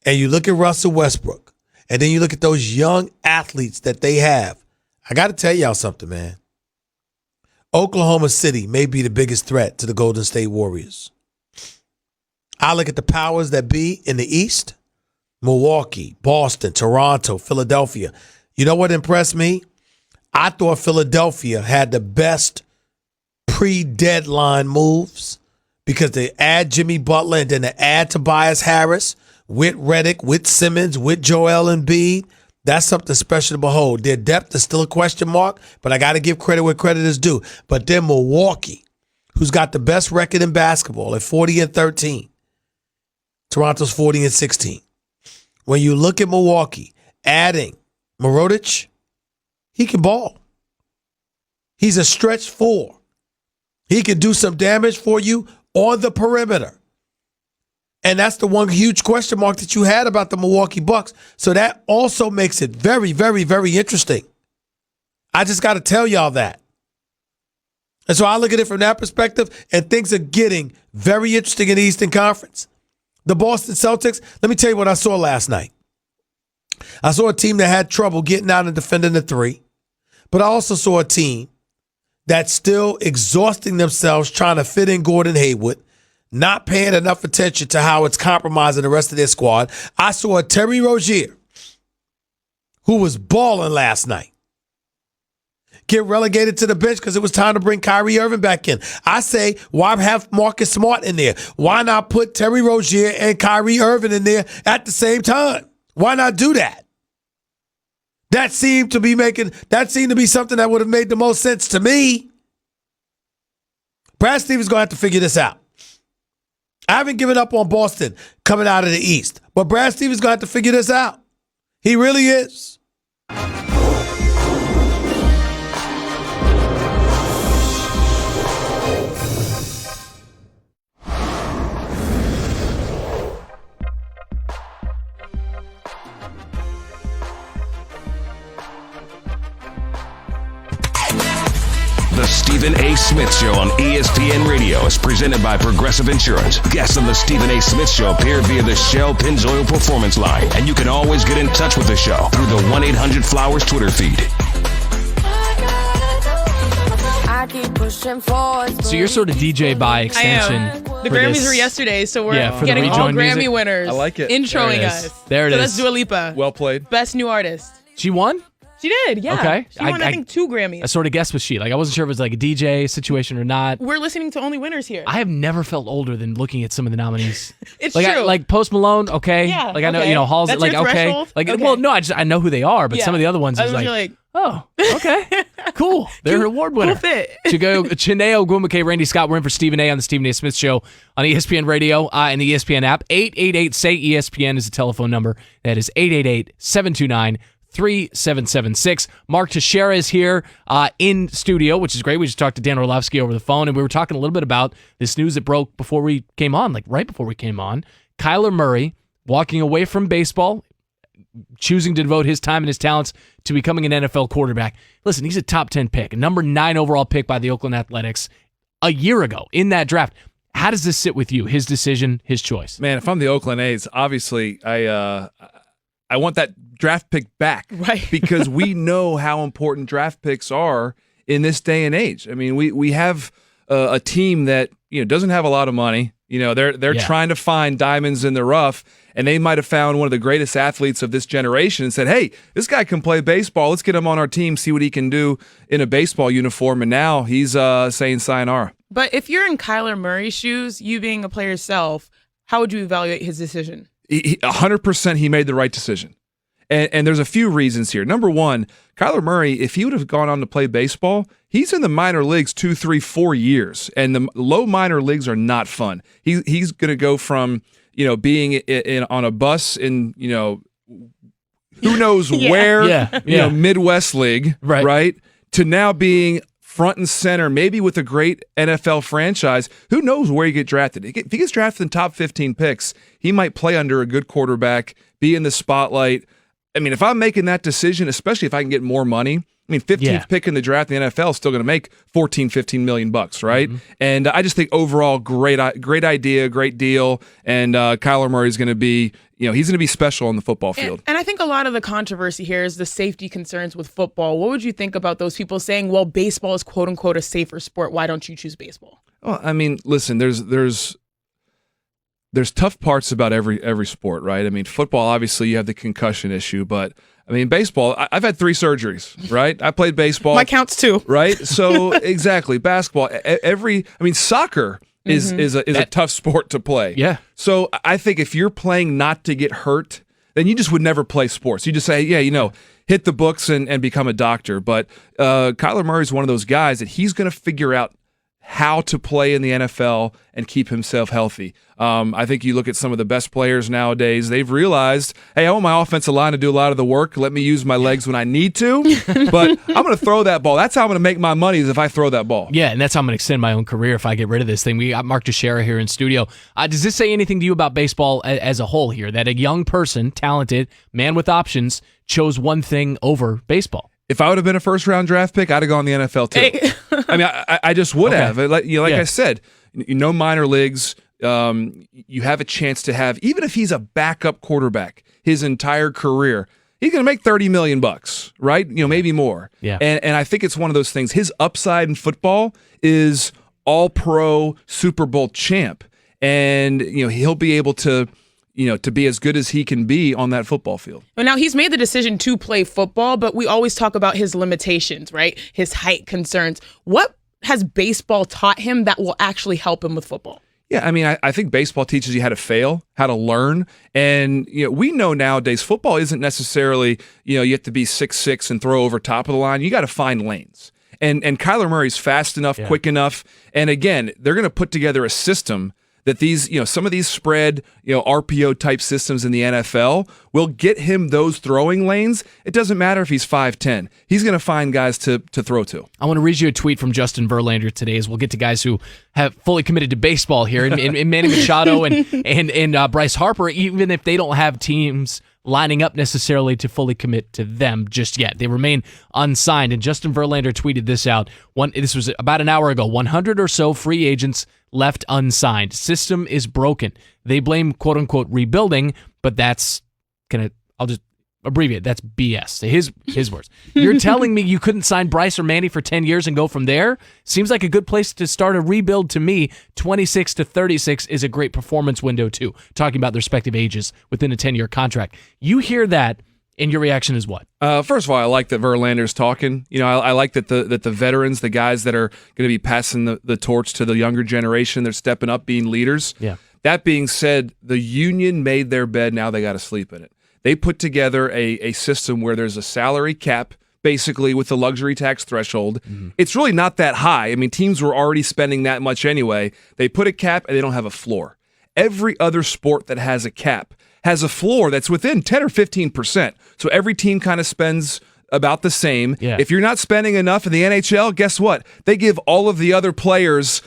and you look at Russell Westbrook, and then you look at those young athletes that they have, I got to tell y'all something, man. Oklahoma City may be the biggest threat to the Golden State Warriors. I look at the powers that be in the East, Milwaukee, Boston, Toronto, Philadelphia. You know what impressed me? I thought Philadelphia had the best pre-deadline moves because they add Jimmy Butler and then they add Tobias Harris with Redick, with Simmons, with Joel Embiid. That's something special to behold. Their depth is still a question mark, but I got to give credit where credit is due. But then Milwaukee, who's got the best record in basketball at 40-13. Toronto's 40-16. When you look at Milwaukee, adding Mirotic, he can ball. He's a stretch four. He can do some damage for you on the perimeter. And that's the one huge question mark that you had about the Milwaukee Bucks. So that also makes it very, very, very interesting. I just got to tell y'all that. And so I look at it from that perspective, and things are getting very interesting in the Eastern Conference. The Boston Celtics, let me tell you what I saw last night. I saw a team that had trouble getting out and defending the three, but I also saw a team that's still exhausting themselves trying to fit in Gordon Hayward, not paying enough attention to how it's compromising the rest of their squad. I saw a Terry Rozier, who was balling last night, get relegated to the bench because it was time to bring Kyrie Irving back in. I say, why have Marcus Smart in there? Why not put Terry Rozier and Kyrie Irving in there at the same time? Why not do that? That seemed to be something that would have made the most sense to me. Brad Stevens is going to have to figure this out. I haven't given up on Boston coming out of the East, but Brad Stevens is going to have to figure this out. He really is. The Stephen A. Smith Show on ESPN Radio is presented by Progressive Insurance. Guests on the Stephen A. Smith Show appear via the Shell Pennzoil Performance Line, and you can always get in touch with the show through the 1-800-Flowers Twitter feed. So you're sort of DJ by extension. I am. The Grammys were yesterday, so we're getting all Grammy music winners. I like it. Introing us. There it is. So that's Dua Lipa. Well played. Best new artist. She won? She did, yeah. Okay. She won, I think, 2 Grammys. I sort of guessed was she. Like, I wasn't sure if it was like a DJ situation or not. We're listening to only winners here. I have never felt older than looking at some of the nominees. It's like, true. Like Post Malone, okay. Yeah, like I know, Halls, that's like your okay. threshold? Like, okay. well, no, I know who they are, but some of the other ones is like, oh, okay, cool. They're an award winner. Cool fit. Chineo Gwumake, Randy Scott. We're in for Stephen A. on the Stephen A. Smith Show on ESPN Radio and the ESPN app. 888-SAY-ESPN is the telephone number. That is 888-729-3776. Mark Teixeira is here in studio, which is great. We just talked to Dan Orlovsky over the phone, and we were talking a little bit about this news that broke before we came on, like right before we came on. Kyler Murray walking away from baseball, choosing to devote his time and his talents to becoming an NFL quarterback. Listen, he's a top 10 pick, a number 9 overall pick by the Oakland Athletics a year ago in that draft. How does this sit with you, his decision, his choice? Man, if I'm the Oakland A's, obviously I want that draft pick back, right? Because we know how important draft picks are in this day and age. I mean, we have a team that doesn't have a lot of money. They're trying to find diamonds in the rough, and they might have found one of the greatest athletes of this generation and said, "Hey, this guy can play baseball. Let's get him on our team, see what he can do in a baseball uniform." And now he's saying sayonara. But if you're in Kyler Murray's shoes, you being a player yourself, how would you evaluate his decision? 100% he made the right decision. And there's a few reasons here. Number one, Kyler Murray, if he would have gone on to play baseball, he's in the minor leagues 2, 3, 4 years. And the low minor leagues are not fun. He's going to go from, being on a bus in, who knows where, Midwest League, right? To now being front and center, maybe with a great NFL franchise. Who knows where you get drafted? If he gets drafted in top 15 picks, he might play under a good quarterback, be in the spotlight. I mean, if I'm making that decision, especially if I can get more money, I mean, 15th Yeah. pick in the draft in the NFL is still going to make 14, 15 million bucks, right? And I just think overall, great idea, great deal. And Kyler Murray is going to be, he's going to be special on the football field. And I think a lot of the controversy here is the safety concerns with football. What would you think about those people saying, well, baseball is quote unquote a safer sport. Why don't you choose baseball? Well, I mean, listen, there's tough parts about every sport, right? I mean, football, obviously, you have the concussion issue, but I mean, baseball, I've had 3 surgeries, right? I played baseball. My counts too. Right? So, exactly. Basketball, soccer is a tough sport to play. Yeah. So, I think if you're playing not to get hurt, then you just would never play sports. You just say, hit the books and become a doctor. But Kyler Murray is one of those guys that he's going to figure out how to play in the NFL and keep himself healthy. I think you look at some of the best players nowadays, they've realized, hey, I want my offensive line to do a lot of the work. Let me use my legs when I need to, but I'm going to throw that ball. That's how I'm going to make my money is if I throw that ball. Yeah, and that's how I'm going to extend my own career if I get rid of this thing. We got Mark Teixeira here in studio. Does this say anything to you about baseball as a whole here, that a young person, talented, man with options, chose one thing over baseball? If I would have been a first-round draft pick, I'd have gone the NFL too. Hey. I mean, I just would have. Like Yeah. I said, minor leagues. You have a chance to have, even if he's a backup quarterback his entire career, he's going to make $30 million, right? Maybe more. Yeah. And I think it's one of those things. His upside in football is all-pro Super Bowl champ, and he'll be able to be as good as he can be on that football field. Well, now he's made the decision to play football, but we always talk about his limitations, right? His height concerns. What has baseball taught him that will actually help him with football? Yeah, I mean, I think baseball teaches you how to fail, how to learn. And, we know nowadays football isn't necessarily, you have to be 6'6" and throw over top of the line. You got to find lanes. And Kyler Murray's fast enough, quick enough. And again, they're going to put together a system that these, some of these spread, RPO type systems in the NFL will get him those throwing lanes. It doesn't matter if he's 5'10". He's going to find guys to throw to. I want to read you a tweet from Justin Verlander today as we'll get to guys who have fully committed to baseball here. And Manny Machado and Bryce Harper, even if they don't have teams lining up necessarily to fully commit to them just yet. They remain unsigned. And Justin Verlander tweeted this out. This was about an hour ago. 100 or so free agents left unsigned. System is broken. They blame quote unquote rebuilding, but that's I'll just abbreviate. That's BS. His words. You're telling me you couldn't sign Bryce or Manny for 10 years and go from there? Seems like a good place to start a rebuild to me. 26 to 36 is a great performance window too. Talking about their respective ages within a 10-year contract. You hear that, and your reaction is what? First of all, I like that Verlander's talking. I like that the veterans, the guys that are going to be passing the torch to the younger generation, they're stepping up, being leaders. Yeah. That being said, the union made their bed. Now they got to sleep in it. They put together a system where there's a salary cap, basically with the luxury tax threshold. Mm-hmm. It's really not that high. I mean, teams were already spending that much anyway. They put a cap and they don't have a floor. Every other sport that has a cap has a floor that's within 10 or 15%. So every team kind of spends about the same. Yeah. If you're not spending enough in the NHL, guess what? They give all of the other players,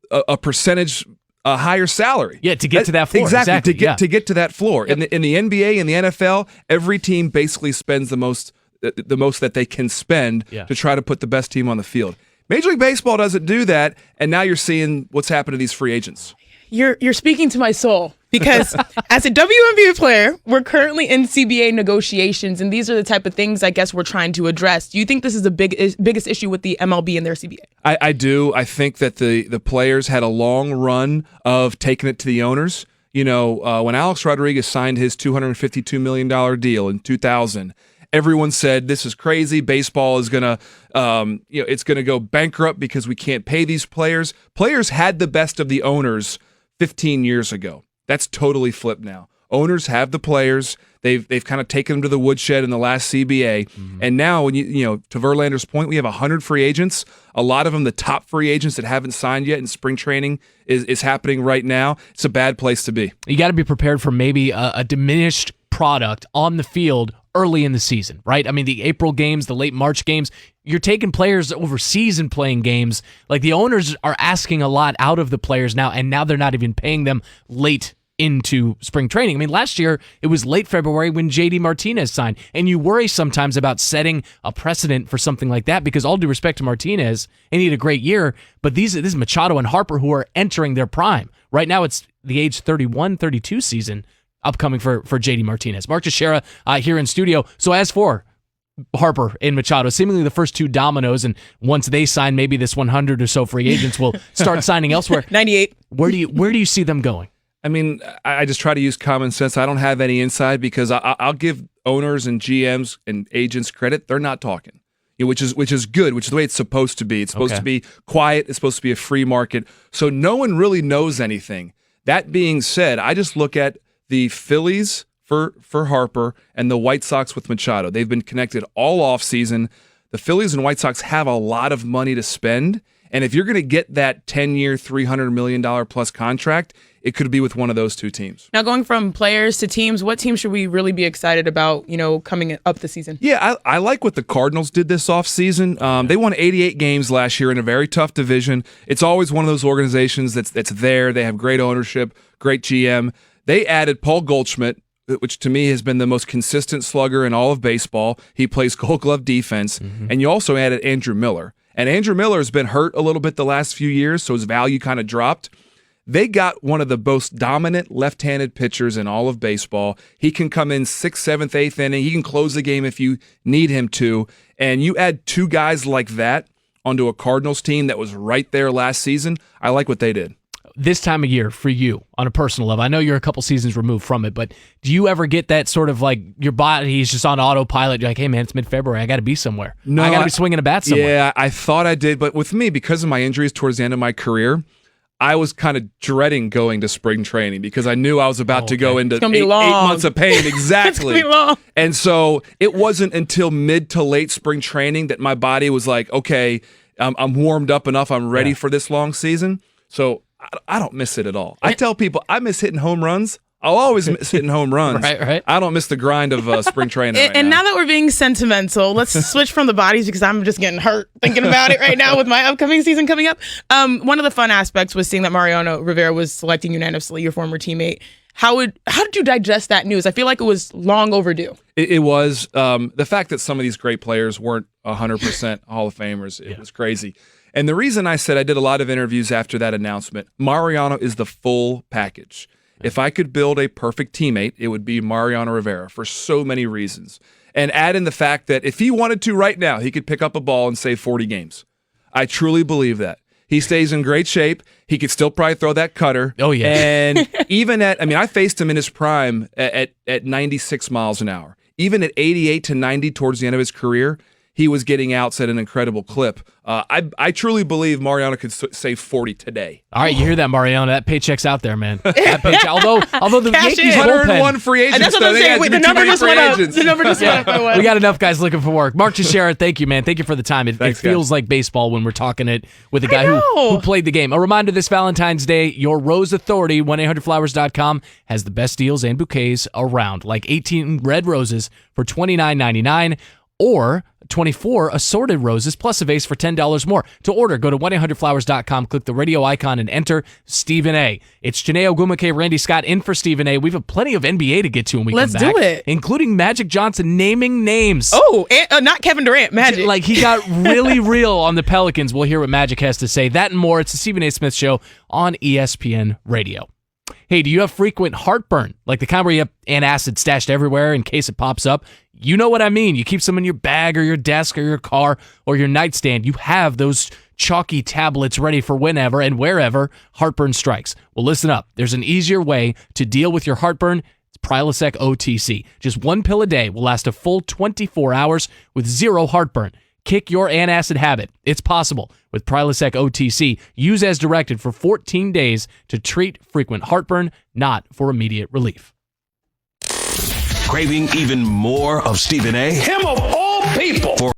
a percentage, a higher salary. Yeah, to get to that floor. Exactly. To get to that floor. Yep. In the NBA and the NFL, every team basically spends the most that they can spend to try to put the best team on the field. Major League Baseball doesn't do that, and now you're seeing what's happened to these free agents. You're speaking to my soul, because as a WNBA player, we're currently in CBA negotiations, and these are the type of things I guess we're trying to address. Do you think this is the biggest issue with the MLB and their CBA? I do. I think that the players had a long run of taking it to the owners. When Alex Rodriguez signed his $252 million deal in 2000, everyone said this is crazy. Baseball is gonna, it's gonna go bankrupt because we can't pay these players. Players had the best of the owners 15 years ago. That's totally flipped now. Owners have the players. They've kind of taken them to the woodshed in the last CBA. Mm-hmm. And now, when to Verlander's point, we have 100 free agents. A lot of them, the top free agents that haven't signed yet, in spring training is happening right now. It's a bad place to be. You got to be prepared for maybe a diminished product on the field early in the season, right? I mean, the April games, the late March games, you're taking players overseas and playing games. Like, the owners are asking a lot out of the players now, and now they're not even paying them late into spring training. I mean, last year it was late February when JD Martinez signed, and you worry sometimes about setting a precedent for something like that because all due respect to Martinez, and he had a great year, but this is Machado and Harper who are entering their prime. Right now it's the age 31, 32 season upcoming for JD Martinez. Mark Teixeira here in studio. So as for Harper and Machado, seemingly the first two dominoes, and once they sign, maybe this 100 or so free agents will start signing elsewhere. 98. Where do you see them going? I mean, I just try to use common sense. I don't have any insight because I'll give owners and GMs and agents credit. They're not talking, which is good, which is the way it's supposed to be. It's supposed to be quiet. It's supposed to be a free market. So no one really knows anything. That being said, I just look at the Phillies for Harper and the White Sox with Machado. They've been connected all offseason. The Phillies and White Sox have a lot of money to spend, and if you're going to get that 10-year, $300 million plus contract, it could be with one of those two teams. Now, going from players to teams, what team should we really be excited about, coming up the season? Yeah, I like what the Cardinals did this offseason. They won 88 games last year in a very tough division. It's always one of those organizations that's there. They have great ownership, great GM. They added Paul Goldschmidt, which to me has been the most consistent slugger in all of baseball. He plays Gold Glove defense. And you also added Andrew Miller. And Andrew Miller has been hurt a little bit the last few years, so his value kind of dropped. They got one of the most dominant left-handed pitchers in all of baseball. He can come in 6th, 7th, 8th inning. He can close the game if you need him to. And you add two guys like that onto a Cardinals team that was right there last season. I like what they did. This time of year for you on a personal level, I know you're a couple seasons removed from it, but do you ever get that sort of like your body is just on autopilot? You're like, hey man, it's mid-February. I got to be somewhere. No, I got to be swinging a bat somewhere. Yeah, I thought I did, but with me, because of my injuries towards the end of my career, I was kind of dreading going to spring training because I knew I was about to go into 8 months of pain. Exactly. It's gonna be long. And so it wasn't until mid to late spring training that my body was like, okay, I'm warmed up enough. I'm ready for this long season. So I don't miss it at all. I tell people I miss hitting home runs. I'll always miss hitting home runs. Right. I don't miss the grind of spring training right And now. now that we're being sentimental, let's switch from the bodies because I'm just getting hurt thinking about it right now with my upcoming season coming up. One of the fun aspects was seeing that Mariano Rivera was selecting unanimously, your former teammate. How did you digest that news? I feel like it was long overdue. It was. The fact that some of these great players weren't 100% Hall of Famers, it was crazy. And the reason I said I did a lot of interviews after that announcement, Mariano is the full package. If I could build a perfect teammate, it would be Mariano Rivera for so many reasons. And add in the fact that if he wanted to right now, he could pick up a ball and save 40 games. I truly believe that. He stays in great shape. He could still probably throw that cutter. Oh, yeah. And even I faced him in his prime at 96 miles an hour. Even at 88 to 90 towards the end of his career, he was getting outs at an incredible clip. I truly believe Mariano could save 40 today. All right, you hear that, Mariano? That paycheck's out there, man. That paycheck, although the Cash Yankees in. 101 bullpen. free agents. And that's what I'm saying. Wait, the number just went up. The number just went up by one. We got enough guys looking for work. Mark Teixeira, thank you, man. Thank you for the time. It Thanks, feels guys. like baseball when we're talking it with a guy who played the game. A reminder this Valentine's Day, your Rose Authority, 1-800-Flowers.com, has the best deals and bouquets around, like 18 red roses for $29.99 or 24 assorted roses plus a vase for $10 more. To order, go to 1-800-Flowers.com, click the radio icon, and enter Stephen A. It's Janae Ogumake, Randy Scott in for Stephen A. We have plenty of NBA to get to when we Let's come back. do it. Including Magic Johnson naming names. Oh, and, not Kevin Durant, Magic. Like, he got really real on the Pelicans. We'll hear what Magic has to say. That and more. It's the Stephen A. Smith Show on ESPN Radio. Hey, do you have frequent heartburn? Like the kind where you have antacid stashed everywhere in case it pops up? You know what I mean. You keep some in your bag or your desk or your car or your nightstand. You have those chalky tablets ready for whenever and wherever heartburn strikes. Well, listen up. There's an easier way to deal with your heartburn. It's Prilosec OTC. Just one pill a day will last a full 24 hours with zero heartburn. Kick your antacid habit. It's possible with Prilosec OTC. Use as directed for 14 days to treat frequent heartburn, not for immediate relief. Craving even more of Stephen A? Him of all people. For